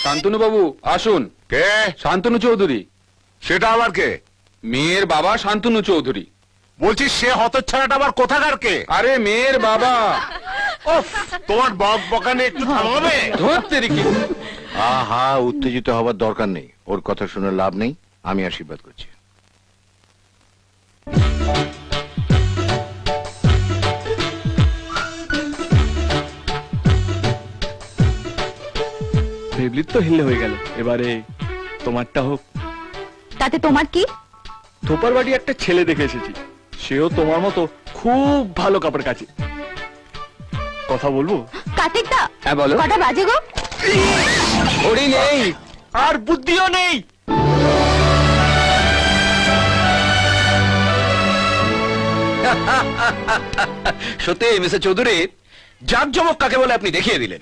শান্তনু বাবু আসুন। কে? শান্তনু চৌধুরী। সেটা আবার কে? মেয়ের বাবা শান্তনু চৌধুরী। বলছি সে হতচ্ছাড়াটা আবার কোথাকার কে? আরে মেয়ের বাবা। উফ, তোমার বক বকানি একটু থামাবে? ধরতে রেখে আহা, উত্তেজিত হবার দরকার নেই। ওর কথা শুনে লাভ নেই। আমি আশীর্বাদ করছি। ফেভলিট তো হিলে হয়ে গেল, এবারে তোমারটা হোক। তাতে তোমার কি? থোপার বাড়ি একটা ছেলে দেখে এসেছি, সেও তোমার মতো খুব ভালো কাপড় কাচে। কথা বলবো? কার্তিকদা, হ্যাঁ বলো। কটা বাজে গো? ওরি নেই আর বুদ্ধিও নেই। সত্যি মিস্টার চৌধুরী, জাঁকজমক কাকে বলে আপনি দেখিয়ে দিলেন।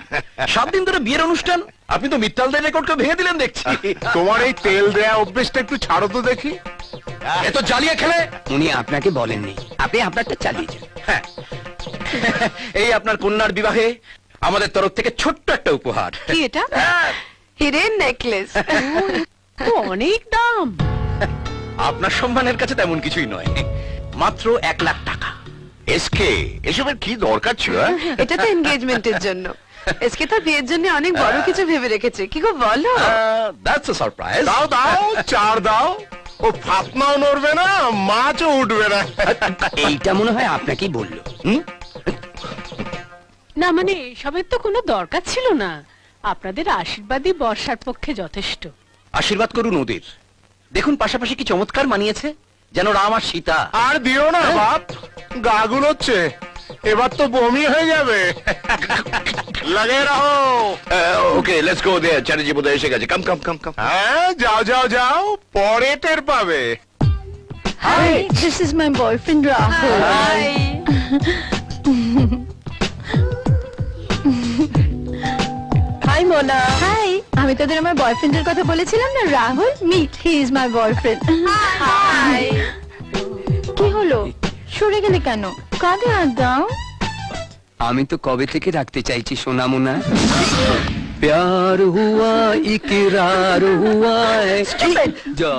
7 দিন ধরে বিয়ের অনুষ্ঠান, আপনি তো মিত্তালদের রেকর্ডকে ভেঙে দিলেন দেখছি। তোমার এই তেল দেয়া অভ্যেসটা একটু ছাড়ো তো দেখি। এ তো জ্বালিয়ে খেলে। উনি আপনাকে বলেননি, আপনি আপনারটা চালিয়েছেন। হ্যাঁ, এই আপনার কন্যার বিবাহে আমাদের তরফ থেকে ছোট্ট একটা উপহার। কি এটা? হিরের নেকলেস। তো অনেক দাম। আপনার সম্মানের কাছে তেমন কিছুই নয়, মাত্র 1 লাখ টাকা। এসকে, এসবের কি দরকার ছিল? এটা তো এনগেজমেন্টের জন্য। এসকে তার বিয়ের জন্য অনেক বড় কিছু ভেবে রেখেছে। কি গো বলো? That's a surprise. দাও দাও, চার দাও। ও ফাতনাও নড়বে না, মাছও উঠবে না। এইটা মনে হয় আপনাকেই বললো। না মানে এসবের তো কোনো দরকার ছিল না। আপনাদের আশীর্বাদই বর্ষার পক্ষে যথেষ্ট। আশীর্বাদ করুন ওদের। দেখুন পাশাপাশি কি চমৎকার মানিয়েছে, যেন রাম আর সীতা। আর দিও না বাপ, গা গুলোচ্ছে। এবার তো বমি হয়ে যাবে। লাগে রাখো। ওকে, লেটস গো দেয়ার। চ্যাটার্জি বোধহয় এসে গেছে। কাম কাম কাম কাম। হ্যাঁ, যাও যাও যাও, পরে টের পাবে। Hi, this is my boyfriend Rahul. Hi Mona. Hi, আমি তোদের আমার বয়ফ্রেন্ডের কথা বলেছিলাম না, Rahul. Meet, he is my boyfriend. Hi. কি হলো? সরে গেলে কেন? কাঁধে হাত দাও। আমি তো কবে থেকে রাখতে চাইছি সোনামুনা। প্যার হুয়া ইকরার হুয়া যা।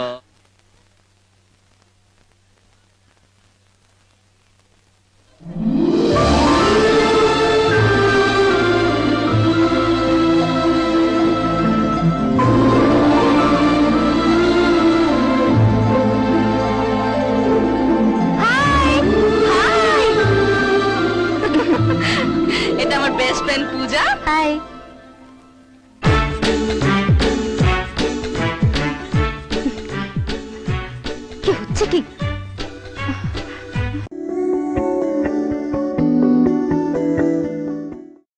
এটা আমার বেস্ট ফ্রেন্ড পূজা। Hi. কি হচ্ছে কি?